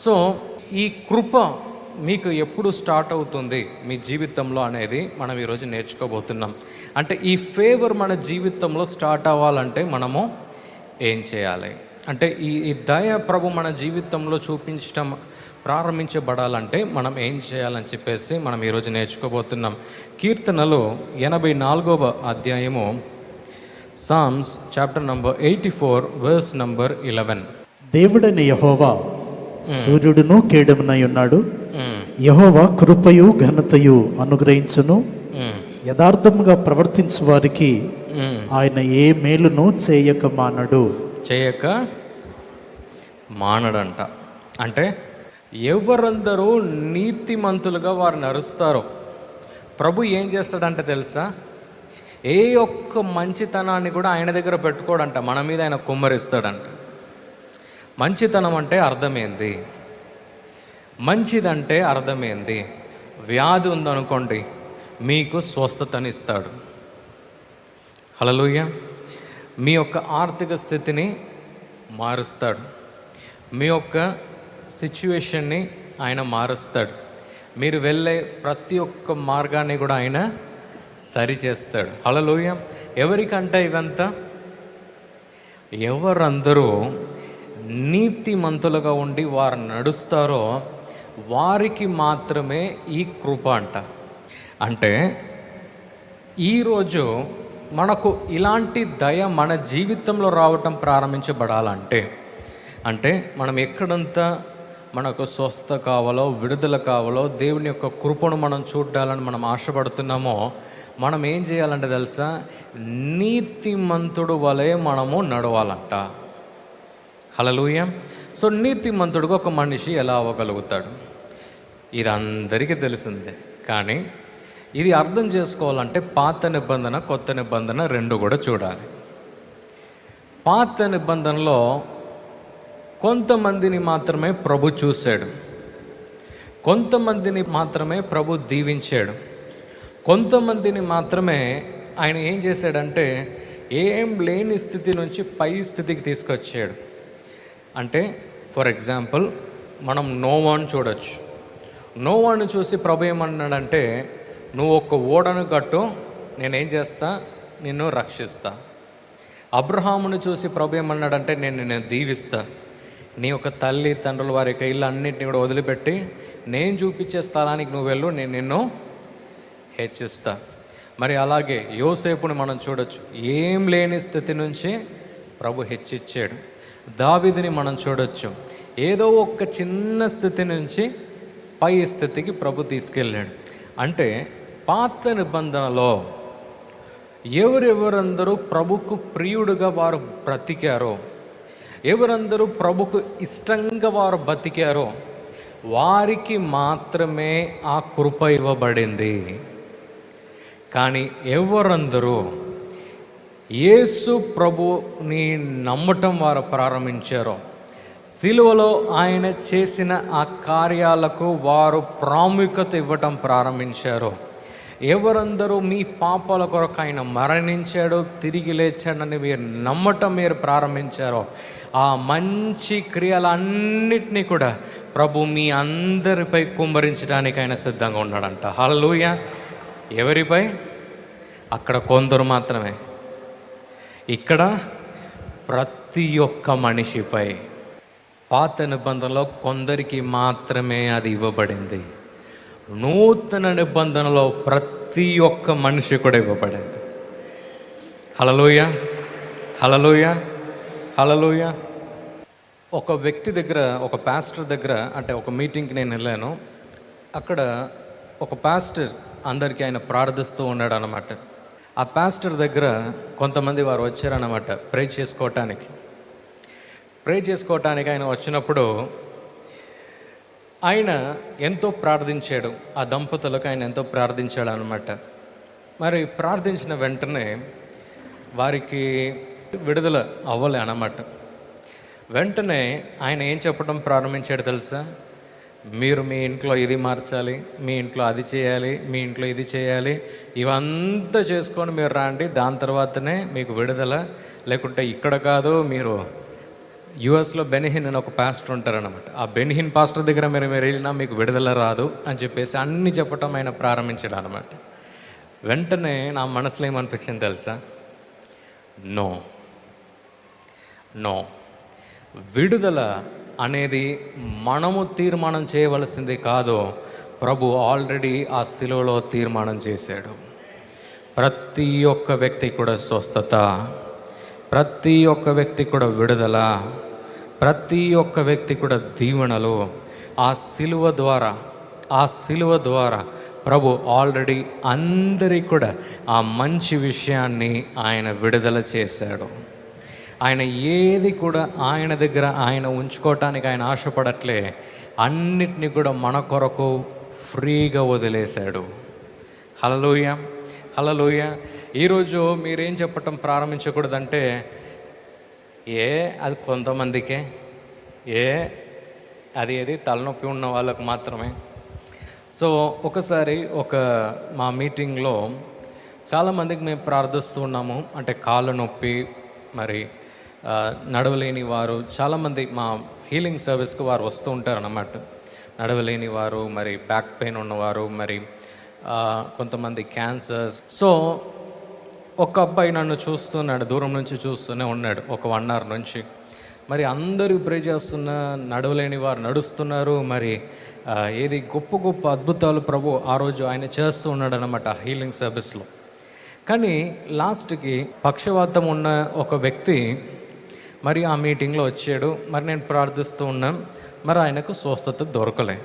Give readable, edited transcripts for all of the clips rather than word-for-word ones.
So ఈ కృప మీకు ఎప్పుడు స్టార్ట్ అవుతుంది మీ జీవితంలో అనేది మనం ఈరోజు నేర్చుకోబోతున్నాం. అంటే ఈ ఫేవర్ మన జీవితంలో స్టార్ట్ అవ్వాలంటే మనము ఏం చేయాలి, అంటే ఈ దయ ప్రభు మన జీవితంలో చూపించడం ప్రారంభించబడాలంటే మనం ఏం చేయాలని చెప్పేసి మనం ఈరోజు నేర్చుకోబోతున్నాం. కీర్తనలు 84వ అధ్యాయము, psalms chapter number 84 verse number 11. దేవుడైన యెహోవా సూర్యుడును కేడమునై ఉన్నాడు. యెహోవా కృపయు ఘనతయు అనుగ్రహించును. యథార్థముగా ప్రవర్తించు వారికి ఆయన ఏ మేలును చేయక మానడంట. అంటే ఎవరందరూ నీతిమంతులుగా వారు నడుస్తారో ప్రభు ఏం చేస్తాడంటే తెలుసా, ఏ ఒక్క మంచితనాన్ని కూడా ఆయన దగ్గర పెట్టుకోడంట, మన మీద ఆయన కుమ్మరిస్తాడంట. మంచితనం అంటే అర్థమైంది, మంచిదంటే అర్థమైంది. వ్యాధి ఉందనుకోండి, మీకు స్వస్థతనిస్తాడు. హల్లెలూయా. మీ యొక్క ఆర్థిక స్థితిని మారుస్తాడు, మీ యొక్క సిచ్యువేషన్ని ఆయన మారుస్తాడు, మీరు వెళ్ళే ప్రతి ఒక్క మార్గాన్ని కూడా ఆయన సరిచేస్తాడు. హల్లెలూయా. ఎవరికంటే ఇవంతా? ఎవరందరూ నీతిమంతులుగా ఉండి వారు నడుస్తారో వారికి మాత్రమే ఈ కృప అంట. అంటే ఈరోజు మనకు ఇలాంటి దయ మన జీవితంలో రావటం ప్రారంభించబడాలంటే, అంటే మనం ఎక్కడంతా మనకు స్వస్థ కావాలో, విడుదల కావాలో, దేవుని యొక్క కృపను మనం చూడాలని మనం ఆశపడుతున్నామో, మనం ఏం చేయాలంటే తెలుసా, నీతిమంతుడు వలె మనము నడవాలంట. హల్లెలూయా. సో నీతిమంతుడుగా ఒక మనిషి ఎలా అవ్వగలుగుతాడు? ఇది అందరికీ తెలిసిందే. కానీ ఇది అర్థం చేసుకోవాలంటే పాత నిబంధన, కొత్త నిబంధన రెండు కూడా చూడాలి. పాత నిబంధనలో కొంతమందిని మాత్రమే ప్రభు చూశాడు, కొంతమందిని మాత్రమే ప్రభు దీవించాడు, కొంతమందిని మాత్రమే ఆయన ఏం చేశాడంటే ఏం లేని స్థితి నుంచి పై స్థితికి తీసుకొచ్చాడు. అంటే ఫర్ ఎగ్జాంపుల్ మనం నోవాను చూడొచ్చు. నోవాను చూసి ప్రభు ఏమన్నాడంటే, నువ్వు ఒక ఓడను కట్టు, నేనేం చేస్తా, నిన్ను రక్షిస్తా. అబ్రహామును చూసి ప్రభు ఏమన్నాడంటే, నేను నిన్ను దీవిస్తా, నీ యొక్క తల్లి తండ్రుల వారి యొక్క ఇల్లు అన్నింటినీ కూడా వదిలిపెట్టి నేను చూపించే స్థలానికి నువ్వు వెళ్ళు, నేను నిన్ను హెచ్చిస్తా. మరి అలాగే యోసేపుని మనం చూడొచ్చు, ఏం లేని స్థితి నుంచి ప్రభు హెచ్చిచ్చాడు. దావీదుని మనం చూడొచ్చు, ఏదో ఒక చిన్న స్థితి నుంచి పై స్థితికి ప్రభు తీసుకెళ్ళాడు. అంటే పాత నిబంధనలో ఎవరెవరందరూ ప్రభుకు ప్రియుడుగా వారు బ్రతికారో, ఎవరందరూ ప్రభుకు ఇష్టంగా వారు బతికారో వారికి మాత్రమే ఆ కృప ఇవ్వబడింది. కానీ ఎవరందరూ యేసు ప్రభుని నమ్మటం వారు ప్రారంభించారో, సిలువలో ఆయన చేసిన ఆ కార్యాలకు వారు ప్రాముఖ్యత ఇవ్వటం ప్రారంభించారో, ఎవరందరూ మీ పాపాల కొరకు ఆయన మరణించాడో, తిరిగి లేచాడని మీరు నమ్మటం మీరు ప్రారంభించారో, ఆ మంచి క్రియలన్నిటినీ కూడా ప్రభు మీ అందరిపై కుమ్మరించడానికి ఆయన సిద్ధంగా ఉన్నాడంట. హల్లెలూయా. ఎవరిపై? అక్కడ కొందరు మాత్రమే, ఇక్కడ ప్రతి ఒక్క మనిషిపై. పాత నిబంధనలో కొందరికి మాత్రమే అది ఇవ్వబడింది, నూతన నిబంధనలో ప్రతి ఒక్క మనిషి కూడా ఇవ్వబడింది. హల్లెలూయా, హల్లెలూయా, హల్లెలూయా. ఒక వ్యక్తి దగ్గర, ఒక పాస్టర్ దగ్గర, అంటే ఒక మీటింగ్కి నేను వెళ్ళాను. అక్కడ ఒక పాస్టర్ అందరికీ ఆయన ప్రార్థిస్తూ ఉన్నాడు అన్నమాట. ఆ పాస్టర్ దగ్గర కొంతమంది వారు వచ్చారన్నమాట ప్రే చేసుకోవటానికి. ఆయన వచ్చినప్పుడు ఆయన ఎంతో ప్రార్థించాడు, ఆ దంపతులకు ఆయన ఎంతో ప్రార్థించాడు అనమాట. మరి ప్రార్థించిన వెంటనే వారికి విడుదల అవ్వలే అన్నమాట. వెంటనే ఆయన ఏం చెప్పడం ప్రారంభించాడు తెలుసా, మీరు మీ ఇంట్లో ఇది మార్చాలి, మీ ఇంట్లో అది చేయాలి, మీ ఇంట్లో ఇది చేయాలి, ఇవంతా చేసుకొని మీరు రండి, దాని తర్వాతనే మీకు విడుదల, లేకుంటే ఇక్కడ కాదు, మీరు యుఎస్లో బెనిహిన్ అని ఒక పాస్టర్ ఉంటారనమాట. ఆ బెనిహిన్ పాస్టర్ దగ్గర మీరు వెళ్ళినా మీకు విడుదల రాదు అని చెప్పేసి అన్నీ చెప్పటం ఆయన ప్రారంభించాడు అనమాట. వెంటనే నా మనసులో ఏమనిపించింది తెలుసా? నో, విడుదల అనేది మనము తీర్మానం చేయవలసింది కాదు, ప్రభు ఆల్రెడీ ఆ శిలువలో తీర్మానం చేశాడు. ప్రతి ఒక్క వ్యక్తి కూడా స్వస్థత, ప్రతి ఒక్క వ్యక్తి కూడా విడుదల, ప్రతి ఒక్క వ్యక్తి కూడా దీవెనలు ఆ శిలువ ద్వారా ప్రభు ఆల్రెడీ అందరికీ కూడా ఆ మంచి విషయాన్ని ఆయన విడుదల చేశాడు. ఆయన ఏది కూడా ఆయన దగ్గర ఆయన ఉంచుకోవటానికి ఆయన ఆశపడట్లే, అన్నిటినీ కూడా మన కొరకు ఫ్రీగా వదిలేశాడు. హల్లెలూయా. ఈరోజు మీరేం చెప్పటం ప్రారంభించకూడదంటే, అది కొంతమందికే, అది తలనొప్పి ఉన్న వాళ్ళకు మాత్రమే. సో ఒకసారి మా మీటింగ్లో చాలామందికి మేము ప్రార్థిస్తూ ఉన్నాము. అంటే కాళ్ళ నొప్పి, మరి నడవలేని వారు చాలామంది మా హీలింగ్ సర్వీస్కి వారు వస్తూ ఉంటారు అన్నమాట. నడవలేని వారు, మరి బ్యాక్ పెయిన్ ఉన్నవారు, మరి కొంతమంది క్యాన్సర్స్. సో ఒక అబ్బాయి నన్ను చూస్తున్నాడు, దూరం నుంచి చూస్తూనే ఉన్నాడు ఒక 1 hour నుంచి. మరి అందరూ ప్రే చేస్తున్న, నడవలేని వారు నడుస్తున్నారు. మరి గొప్ప గొప్ప అద్భుతాలు ప్రభు ఆ రోజు ఆయన చేస్తూ ఉన్నాడు అన్నమాట హీలింగ్ సర్వీస్లో. కానీ లాస్ట్కి పక్షవాతం ఉన్న ఒక వ్యక్తి మరి ఆ మీటింగ్లో వచ్చాడు. మరి నేను ప్రార్థిస్తూ ఉన్నాం, మరి ఆయనకు స్వస్థత దొరకలే.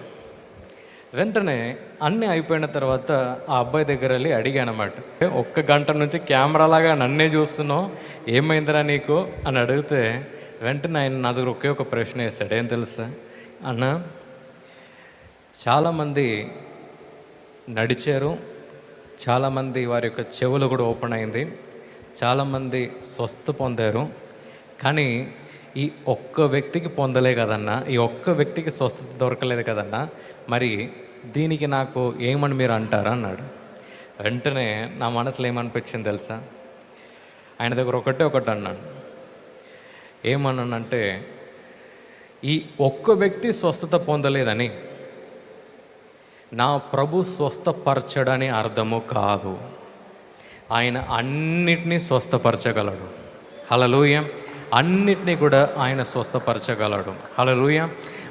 వెంటనే అన్నీ అయిపోయిన తర్వాత ఆ అబ్బాయి దగ్గర వెళ్ళి అడిగానమాట, 1 గంట నుంచి కెమెరాలాగా నన్నే చూస్తున్నావు, ఏమైందిరా నీకు అని అడిగితే వెంటనే ఆయన నా దగ్గర ఒకే ఒక ప్రశ్న వేశాడు. ఏం తెలుసా అన్న, చాలామంది నడిచారు, చాలామంది వారి యొక్క చెవులు కూడా ఓపెన్ అయింది, చాలామంది స్వస్థ పొందారు, కానీ ఈ ఒక్క వ్యక్తికి పొందలే కదన్నా, ఈ ఒక్క వ్యక్తికి స్వస్థత దొరకలేదు కదన్నా, మరి దీనికి నాకు ఏమని మీరు అంటారా అన్నాడు. వెంటనే నా మనసులో ఏమనిపించింది తెలుసా? ఆయన దగ్గర ఒకటి అన్నాడు. ఏమన్నానంటే, ఈ ఒక్క వ్యక్తి స్వస్థత పొందలేదని నా ప్రభు స్వస్థపరచడని అర్థము కాదు. ఆయన అన్నిటినీ స్వస్థపరచగలడు. హల్లెలూయా. అన్నిటినీ కూడా ఆయన స్వస్థపరచగలడు. హల్లెలూయా.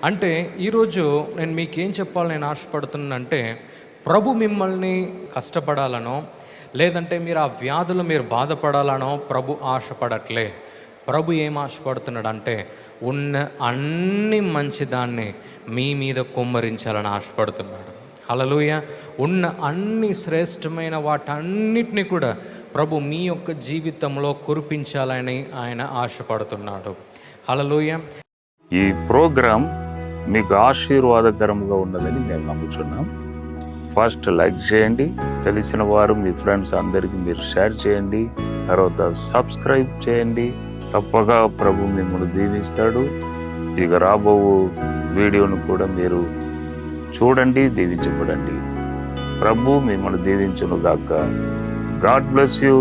అంటే ఈరోజు నేను మీకేం చెప్పాలని నేను ఆశపడుతున్నానంటే, ప్రభు మిమ్మల్ని కష్టపడాలనో లేదంటే మీరు ఆ వ్యాధులు మీరు బాధపడాలనో ప్రభు ఆశపడట్లే. ప్రభు ఏం ఆశపడుతున్నాడు అంటే, ఉన్న అన్ని మంచిదాన్ని మీ మీద కుమ్మరించాలని ఆశపడుతున్నాడు. హల్లెలూయా. ఉన్న అన్ని శ్రేష్టమైన వాటన్నిటిని కూడా ప్రభు మీ యొక్క జీవితంలో కురిపించాలని ఆయన ఆశపడుతున్నాడు. హల్లెలూయా. ఈ ప్రోగ్రాం మీకు ఆశీర్వాదకరంగా ఉన్నదని మేము నమ్ముతున్నాం. ఫస్ట్ లైక్ చేయండి, తెలిసిన వారు మీ ఫ్రెండ్స్ అందరికీ మీరు షేర్ చేయండి, తర్వాత సబ్స్క్రైబ్ చేయండి. తప్పగా ప్రభు మిమ్మల్ని దీవిస్తాడు. ఇక రాబో వీడియోను కూడా మీరు చూడండి, దీవించబడండి. ప్రభు మిమ్మల్ని దీవించును గాక. God bless you.